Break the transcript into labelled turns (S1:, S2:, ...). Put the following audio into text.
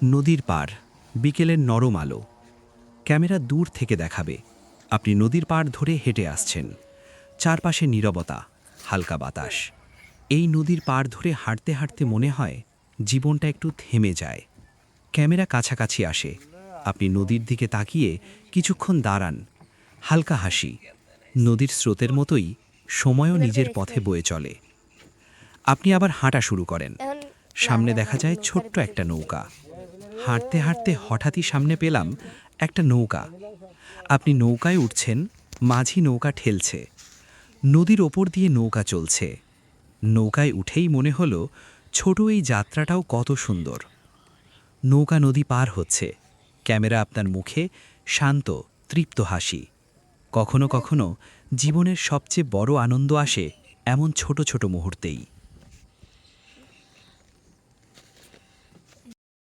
S1: নদীর পাড়, বিকেলের নরম আলো। ক্যামেরা দূর থেকে দেখাবে আপনি নদীর পাড় ধরে হেঁটে আসছেন। চারপাশে নীরবতা, হালকা বাতাস। এই নদীর পাড় ধরে হাঁটতে হাঁটতে মনে হয় জীবনটা একটু থেমে যায়। ক্যামেরা কাছাকাছি আসে, আপনি নদীর দিকে তাকিয়ে কিছুক্ষণ দাঁড়ান। হালকা হাসি। নদীর স্রোতের মতোই সময়ও নিজের পথে বয়ে চলে। আপনি আবার হাঁটা শুরু করেন।
S2: এখন না
S1: সামনে
S2: না
S1: দেখা যায়
S2: নৌকার
S1: ছোট্ট
S2: ভিতরে
S1: একটা
S2: ঢুকছি।
S1: নৌকা। হাঁটতে হাঁটতে হঠাৎই সামনে পেলাম একটা নৌকা। আপনি নৌকায় উঠছেন, মাঝি নৌকা ঠেলছে। নদীর ওপর দিয়ে নৌকা চলছে। নৌকায় উঠেই মনে হলো ছোট এই যাত্রাটাও কত সুন্দর। নৌকা নদী পার হচ্ছে, ক্যামেরা আপনার মুখে, শান্ত তৃপ্ত হাসি। কখনো কখনো জীবনের সবচেয়ে বড় আনন্দ আসে এমন ছোট ছোট মুহূর্তেই।